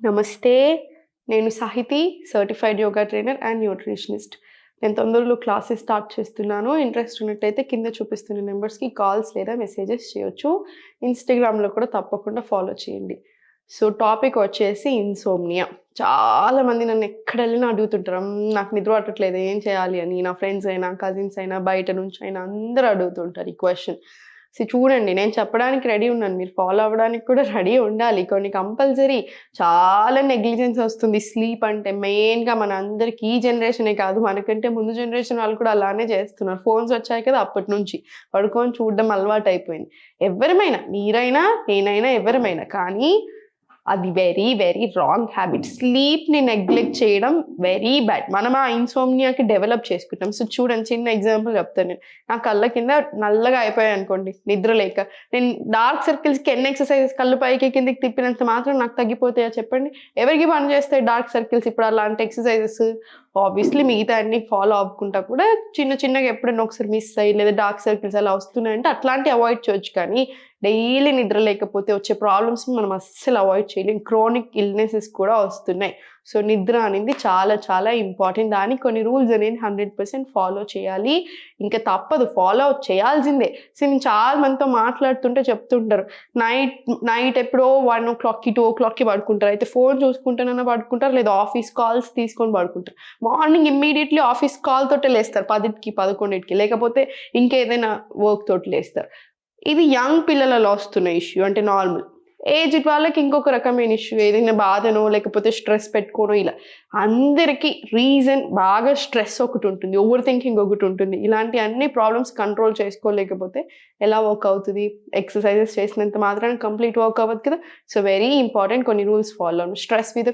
నమస్తే. నేను Sahithi, certified yoga trainer and nutritionist. నేను తొందరలో క్లాసెస్ స్టార్ట్ చేస్తున్నాను. ఇంట్రెస్ట్ ఉన్నట్టయితే కింద చూపిస్తున్న నెంబర్స్‌కి కాల్స్ లేదా మెసేజెస్ చేయొచ్చు. ఇన్‌స్టాగ్రామ్‌లో కూడా తప్పకుండా ఫాలో చేయండి. సో, టాపిక్ వచ్చేసి ఇన్సోమ్నియా. చాలామంది నన్ను ఎక్కడెళ్ళినా అడుగుతుంటారు. నాకు నిద్ర పట్టట్లేదు ఏం చేయాలి అని. నా ఫ్రెండ్స్ అయినా, కజిన్స్ అయినా, బయట నుంచైనా అందరూ అడుగుతుంటారు ఈ క్వెషన్. చూడండి, నేను చెప్పడానికి రెడీ ఉన్నాను. మీరు ఫాలో అవ్వడానికి కూడా రెడీ ఉండాలి. కొన్ని కంపల్సరీ చాలా నెగ్లిజెన్స్ వస్తుంది. స్లీప్ అంటే మెయిన్‌గా మనందరికి ఈ జనరేషనే కాదు, మనకంటే ముందు జనరేషన్ వాళ్ళు కూడా అలానే చేస్తున్నారు. ఫోన్స్ వచ్చాయి కదా అప్పటినుంచి. పడుకొని చూడడం అలవాటయిపోయింది. ఎవ్వరమైనా, మీరైనా, నేనైనా, ఎవరమైనా. కానీ అది వెరీ, వెరీ రాంగ్ హ్యాబిట్. స్లీప్‌ని నెగ్లెక్ట్ చేయడం వెరీ బ్యాడ్. మనం ఆ ఇన్సోమ్నియాకి డెవలప్ చేసుకుంటాం. సో, చూడండి, చిన్న ఎగ్జాంపుల్ చెప్తాను నేను. నా కళ్ళ కింద నల్లగా అయిపోయాయనుకోండి నిద్ర లేక. నేను డార్క్ సర్కిల్స్‌కి ఎన్ని ఎక్సర్‌సైజెస్ కళ్ళు పైకి కిందకి తిప్పినంత మాత్రం నాకు తగ్గిపోతాయా చెప్పండి? ఎవరికి పని చేస్తాయి డార్క్ సర్కిల్స్ ఇప్పుడు అలాంటి ఎక్సర్‌సైజెస్? ఆబ్వియస్లీ మిగతా అన్ని ఫాలో అవ్వకుండా కూడా చిన్న చిన్నగా ఎప్పుడైనా ఒకసారి మిస్ అయ్యి లేదా డార్క్ సర్కిల్స్ అలా వస్తున్నాయంటే అట్లాంటివి అవాయిడ్ చేయొచ్చు. కానీ డైలీ నిద్ర లేకపోతే వచ్చే ప్రాబ్లమ్స్‌ని మనం అస్సలు అవాయిడ్ చేయలేం. క్రానిక్ ఇల్‌నెసెస్ కూడా వస్తున్నాయి. సో, నిద్ర అనేది చాలా చాలా ఇంపార్టెంట్. దానికి కొన్ని రూల్స్ అనేది 100% ఫాలో చేయాలి. ఇంకా తప్పదు, ఫాలో చేయాల్సిందే. సో, నేను చాలా మందితో మాట్లాడుతుంటే చెప్తుంటారు. నైట్ నైట్ ఎప్పుడో 1:00కి, 2:00కి పడుకుంటారు. అయితే ఫోన్ చూసుకుంటూనైనా పడుకుంటారు, లేదా ఆఫీస్ కాల్స్ తీసుకొని పడుకుంటారు. మార్నింగ్ ఇమ్మీడియేట్‌లీ ఆఫీస్ కాల్ తోటే లేస్తారు 10కి, 11కి, లేకపోతే ఇంకేదైనా వర్క్ తోటి లేస్తారు. ఇది యంగ్ పిల్లలలో వస్తున్న ఇష్యూ. అంటే నార్మల్. ఏజ్డ్ వాళ్ళకి ఇంకొక రకమైన ఇష్యూ. ఏదైనా బాధనో, లేకపోతే స్ట్రెస్ పెట్టుకోనో ఇలా. అందరికి రీజన్ బాగా స్ట్రెస్ ఒకటుంటుంది. ఓవర్ థింకింగ్ ఒకటుంటుంది. ఇలాంటి అన్ని ప్రాబ్లమ్స్ కంట్రోల్ చేసుకోలేకపోతే ఎలా వర్క్ అవుతది? ఎక్సర్‌సైజెస్ చేసినంత మాత్రాన కంప్లీట్ వర్క్ అవ్వదు కదా! సో, వెరీ ఇంపార్టెంట్ కొన్ని రూల్స్ ఫాలో అవ్వండి. స్ట్రెస్ మీద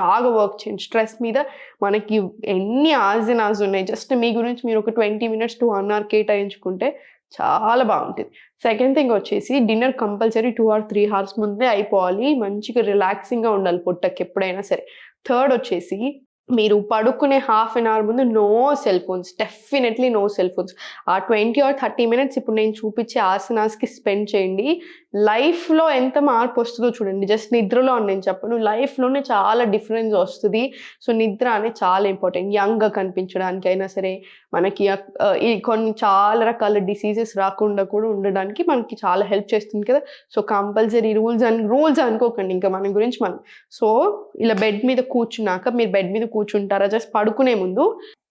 బాగా వర్క్ చేయండి. స్ట్రెస్ మీద మనకి ఎన్ని అవర్స్ అండ్ అవర్స్ ఉన్నాయి. జస్ట్ మీ గురించి మీరు ఒక 20 మినిట్స్ టు 1 అవర్ కేటాయించుకుంటే చాలా బావుంటది. సెకండ్ థింగ్ వచ్చేసి డిన్నర్ కంపల్సరీ 2 ఆర్ 3 హవర్స్ ముందే అయిపోవాలి. మంచిగా రిలాక్సింగ్‌గా ఉండాలి పొట్టకి ఎప్పుడైనా సరే. థర్డ్ వచ్చేసి మీరు పడుకునే హాఫ్ అన్ అవర్ ముందు no cell phones. Definitely no cell phones. ఆ 20 ఆర్ 30 మినిట్స్ ఇప్పుడు నేను చూపించే ఆసనాస్‌కి స్పెండ్ చేయండి. లైఫ్‌లో ఎంత మార్పొస్తదో చూడండి. జస్ట్ నిద్రలో అని నేను చెప్పను. లైఫ్‌లోనే చాలా డిఫరెన్స్ వస్తది. సో, నిద్ర అనేది చాలా ఇంపార్టెంట్. యంగ్‌గా కనిపించడానికైనా సరే, మనకి ఈ కొన్ని చాలా రకాల డిసీజెస్ రాకుండా కూడా ఉండడానికి మనకి చాలా హెల్ప్ చేస్తుంది కదా! సో, కంపల్సరీ రూల్స్ అనుకోకండి ఇంకా మన గురించి మనం. సో, ఇలా బెడ్ మీద కూర్చున్నాక మీరు బెడ్ మీద కూర్చుంటారా, జస్ట్ పడుకునే ముందు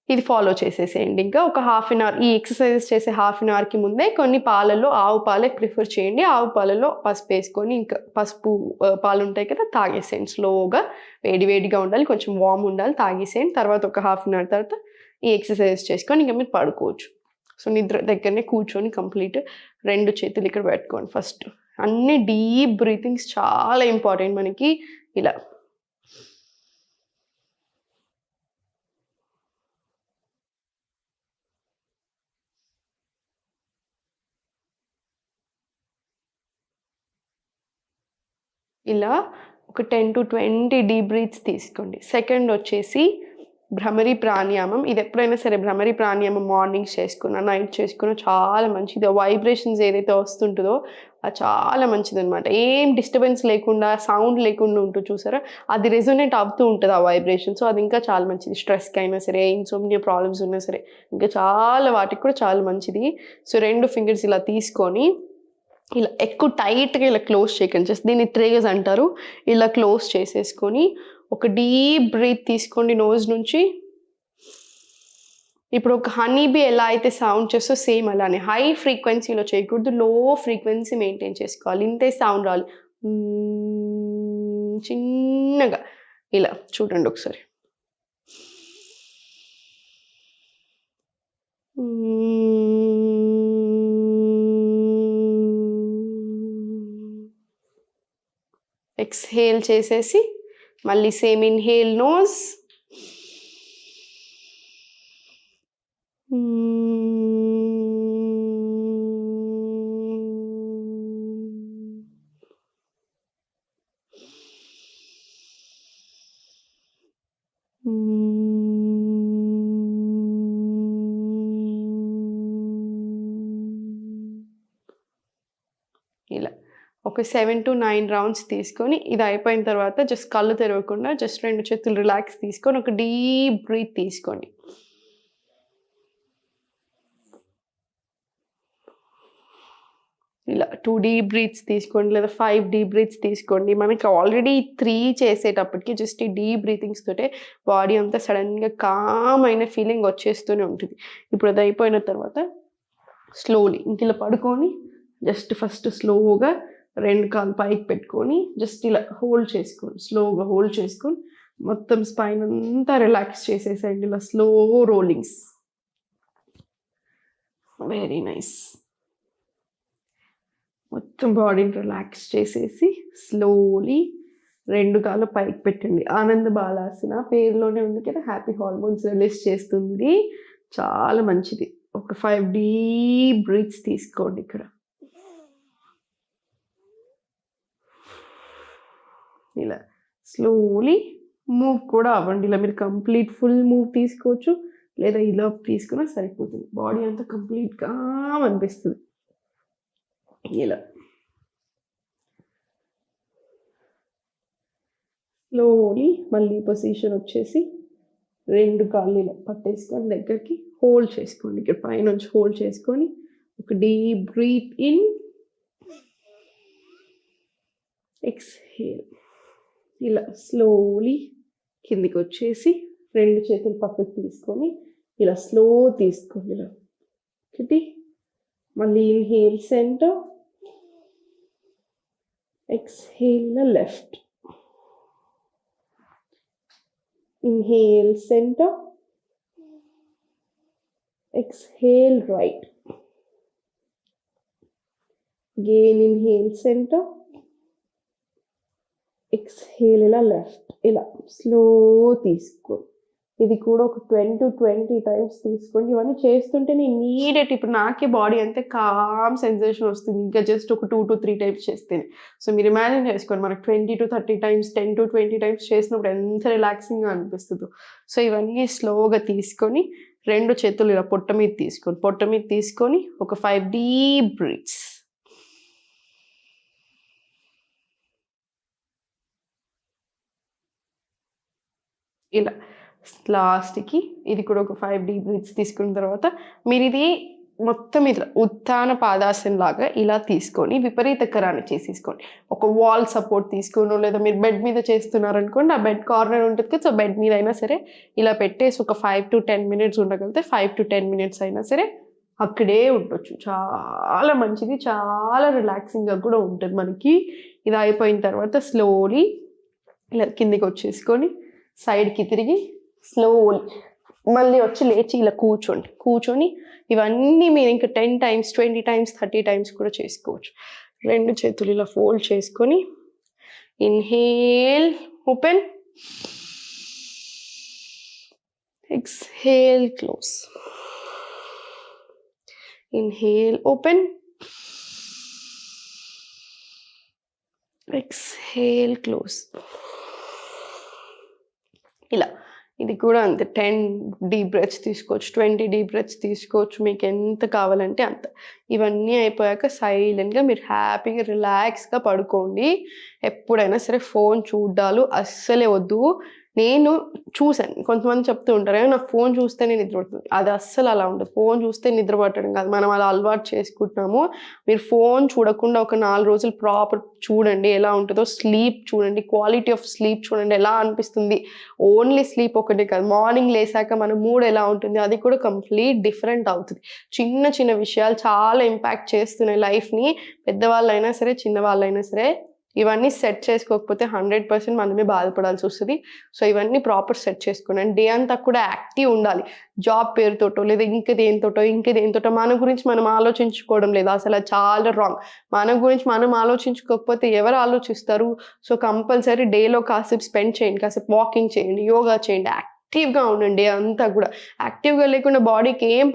ఇది ఫాలో చేసేసేయండి. ఇంకా ఒక హాఫ్ అన్ అవర్ ఈ ఎక్సర్‌సైజెస్ చేసే హాఫ్ అన్ అవర్‌కి ముందే కొన్ని పాలల్లో ఆవు పాలే ప్రిఫర్ చేయండి. ఆవు పాలలో పసుపేసుకొని ఇంకా పసుపు పాలుంటాయి కదా! తాగేసేయండి స్లోగా. వేడి వేడిగా ఉండాలి. కొంచెం వార్మ్ ఉండాలి. తాగేసేయండి. తర్వాత ఒక హాఫ్ అన్ అవర్ తర్వాత ఈ ఎక్సర్‌సైజెస్ చేసుకొని ఇంక మీరు పడుకోవచ్చు. సో, నిద్ర దగ్గరనే కూర్చొని కంప్లీట్ 2 చేతులు ఇక్కడ పెట్టుకోండి ఫస్ట్. అన్ని డీప్ బ్రీతింగ్స్ చాలా ఇంపార్టెంట్ మనకి. ఇలా ఇలా ఒక 10-20 డీప్ బ్రీత్స్ తీసుకోండి. సెకండ్ వచ్చేసి భ్రమరి ప్రాణాయామం. ఇది ఎప్పుడైనా సరే భ్రమరి ప్రాణాయామం మార్నింగ్స్ చేసుకున్నా, నైట్ చేసుకున్నా చాలా మంచిది. వైబ్రేషన్స్ ఏదైతే వస్తుంటదో అది చాలా మంచిదనమాట. ఏం డిస్టర్బెన్స్ లేకుండా, సౌండ్ లేకుండా ఉంటుంది చూసారా? అది రెసొనేట్ అవుతూ ఉంటది ఆ వైబ్రేషన్. సో, అది ఇంకా చాలా మంచిది. స్ట్రెస్‌కైనా సరే, ఇన్సోమ్నియా ప్రాబ్లమ్స్ ఉన్నా సరే, ఇంకా చాలా వాటికి కూడా చాలా మంచిది. సో, 2 ఫింగర్స్ ఇలా తీసుకొని ఇలా ఎక్కువ టైట్‌గా ఇలా క్లోజ్ చేయకండి. జస్ట్ దీన్ని ట్రేస్ అంటారు. ఇలా క్లోజ్ చేసేసుకొని ఒక డీప్ బ్రీత్ తీసుకోండి నోస్ నుంచి. ఇప్పుడు ఒక హనీ బీ ఎలా అయితే సౌండ్ చేస్తదో సేమ్ అలానే. హై ఫ్రీక్వెన్సీలో చేయకూడదు. లో ఫ్రీక్వెన్సీ మెయింటైన్ చేసుకోవాలి. ఇంతే సౌండ్ రావాలి. చిన్నగా ఇలా చూడండి ఒకసారి. ఎక్స్‌హేల్ చేసేసి మళ్ళీ సేమ్ ఇన్‌హేల్ నోస్. ఇలా ఒక 7 to 9 రౌండ్స్ తీసుకొని ఇది అయిపోయిన తర్వాత జస్ట్ కళ్ళు తెరవకుండా జస్ట్ 2 చేతులు రిలాక్స్ తీసుకొని ఒక డీప్ బ్రీత్ తీసుకోండి. ఇలా 2 డీప్ బ్రీత్స్ తీసుకోండి లేదా 5 డీప్ బ్రీత్స్ తీసుకోండి. మనకి ఆల్రెడీ 3 చేసేటప్పటికి జస్ట్ ఈ డీప్ బ్రీతింగ్స్ తోటే బాడీ అంతా సడన్గా కామ్ అయిన ఫీలింగ్ వచ్చేస్తూనే ఉంటుంది. ఇప్పుడు అది అయిపోయిన తర్వాత స్లోలీ ఇంక ఇలా పడుకొని జస్ట్ ఫస్ట్ స్లోగా 2 కాళ్ళు పైకి పెట్టుకొని జస్ట్ ఇలా హోల్డ్ చేసుకోండి. స్లోగా హోల్డ్ చేసుకొని మొత్తం స్పైన్ అంతా రిలాక్స్ చేసేసేయండి. ఇలా స్లో రోలింగ్స్. Very nice. మొత్తం బాడీని రిలాక్స్ చేసేసి స్లోలీ 2 కాళ్ళు పైకి పెట్టండి. ఆనంద బాలాసన పేరులోనే ఉంది కదా, హ్యాపీ హార్మోన్స్ రిలీజ్ చేస్తుంది, చాలా మంచిది. ఒక 5 డీప్ బ్రీత్స్ తీసుకోండి. ఇక్కడ ఇలా స్లోలీ మూవ్ కూడా అవ్వండి. ఇలా మీరు కంప్లీట్ ఫుల్ మూవ్ తీసుకోవచ్చు లేదా ఇలా తీసుకున్నా సరిపోతుంది. బాడీ అంతా కంప్లీట్గా అనిపిస్తుంది. ఇలా స్లోలీ మళ్ళీ పొజిషన్ వచ్చేసి 2 కాళ్ళు ఇలా పట్టేసుకొని దగ్గరికి హోల్డ్ చేసుకోండి. ఇక్కడ పైనుంచి హోల్డ్ చేసుకొని ఒక డీప్ బ్రీత్ ఇన్, ఎక్స్హేల్. ఇలా స్లోలీ కిందికి వచ్చేసి 2 చేతులు పక్కకు తీసుకొని ఇలా స్లో తీసుకోండి. ఇలా ఒకటి, మళ్ళీ inhale centre, exhale left, inhale center, exhale right, again inhale center, exhale ఇలా left. ఇలా స్లో తీసుకోండి. ఇది కూడా ఒక 10 to 20 టైమ్స్ తీసుకోండి. ఇవన్నీ చేస్తుంటేనే ఇమీడియట్ ఇప్పుడు నాకే బాడీ అంతే కామ్ సెన్సేషన్ వస్తుంది, ఇంకా జస్ట్ ఒక 2 to 3 టైమ్స్ చేస్తేనే. సో మీరు ఇమాజిన్ చేసుకోండి, మనకు 20 to 30 టైమ్స్ 10 to 20 టైమ్స్ చేసినప్పుడు ఎంత రిలాక్సింగ్గా అనిపిస్తుందో. సో ఇవన్నీ స్లోగా తీసుకొని 2 చేతులు ఇలా పొట్ట మీద తీసుకోండి. పొట్ట మీద తీసుకొని ఒక 5 డీప్ బ్రీత్స్. ఇలా లాస్ట్కి ఇది కూడా ఒక 5 డీప్ బ్రీత్స్ తీసుకున్న తర్వాత మీరు ఇది మొత్తం ఇట్లా ఉత్తాన పాదాసన లాగా ఇలా తీసుకొని విపరీతకరాన్ని చేసేసుకోండి. ఒక వాల్ సపోర్ట్ తీసుకోను లేదా మీరు బెడ్ మీద చేస్తున్నారనుకోండి, ఆ బెడ్ కార్నర్ ఉంటుంది కదా, సో బెడ్ మీద అయినా సరే ఇలా పెట్టేసి ఒక 5 to 10 మినిట్స్ ఉండగలిగితే 5 to 10 మినిట్స్ అయినా సరే అక్కడే ఉండొచ్చు. చాలా మంచిది, చాలా రిలాక్సింగ్గా కూడా ఉంటుంది మనకి. ఇది అయిపోయిన తర్వాత స్లోలీ ఇలా కిందికి వచ్చేసుకొని సైడ్కి తిరిగి స్లోలీ మళ్ళీ వచ్చి లేచి ఇలా కూర్చొని ఇవన్నీ మీరు ఇంకా 10 times 20 times 30 times కూడా చేసుకోవచ్చు. 2 చేతులు ఇలా ఫోల్డ్ చేసుకొని inhale open, exhale close, inhale open, exhale close. ఇలా ఇది కూడా అంతే 10 డీప్ బ్రెత్స్ తీసుకోవచ్చు, 20 డీప్ బ్రెత్స్ తీసుకోవచ్చు, మీకు ఎంత కావాలంటే అంత. ఇవన్నీ అయిపోయాక సైలెంట్గా మీరు హ్యాపీగా రిలాక్స్గా పడుకోండి. ఎప్పుడైనా సరే ఫోన్ చూడ్డాలు అస్సలే వద్దు. నేను చూశాను, కొంతమంది చెప్తూ ఉంటారు నాకు ఫోన్ చూస్తేనే నిద్ర పడుతుంది. అది అస్సలు అలా ఉండదు. ఫోన్ చూస్తే నిద్ర పట్టడం కాదు, మనం అలా అలవాటు చేసుకుంటున్నాము. మీరు ఫోన్ చూడకుండా ఒక 4 రోజులు ప్రాపర్ చూడండి, ఎలా ఉంటుందో. స్లీప్ చూడండి, క్వాలిటీ ఆఫ్ స్లీప్ చూడండి, ఎలా అనిపిస్తుంది. ఓన్లీ స్లీప్ ఒకటే కాదు, మార్నింగ్ లేసాక మన మూడ్ ఎలా ఉంటుంది అది కూడా కంప్లీట్ డిఫరెంట్ అవుతుంది. చిన్న చిన్న విషయాలు చాలా ఇంపాక్ట్ చేస్తున్నాయి లైఫ్ని. పెద్దవాళ్ళైనా సరే చిన్నవాళ్ళైనా సరే ఇవన్నీ సెట్ చేసుకోకపోతే 100% మనమే బాధపడాల్సి వస్తుంది. సో ఇవన్నీ ప్రాపర్ సెట్ చేసుకున్నాను. డే అంతా కూడా యాక్టివ్ ఉండాలి. జాబ్ పేరుతోటో లేదా ఇంకేదేంతోటో మన గురించి మనం ఆలోచించుకోవడం లేదు, అసలు అది చాలా రాంగ్. మన గురించి మనం ఆలోచించుకోకపోతే ఎవరు ఆలోచిస్తారు? సో కంపల్సరీ డేలో కాసేపు స్పెండ్ చేయండి, కాసేపు వాకింగ్ చేయండి, యోగా చేయండి, యాక్టివ్గా ఉండండి. అంతా కూడా యాక్టివ్గా లేకుండా బాడీకి ఏం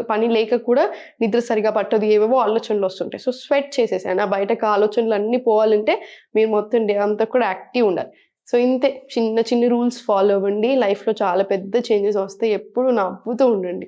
పని లేక కూడా నిద్ర సరిగా పట్టదు, ఏవేవో ఆలోచనలు వస్తుంటాయి. సో స్వెట్ చేసేసాను, ఆ బయటకు ఆలోచనలు అన్నీ పోవాలంటే మీరు మొత్తం డే అంతా కూడా యాక్టివ్ ఉండాలి. సో ఇంతే, చిన్న చిన్న రూల్స్ ఫాలో అవ్వండి, లైఫ్లో చాలా పెద్ద చేంజెస్ వస్తాయి. ఎప్పుడు నవ్వుతూ ఉండండి.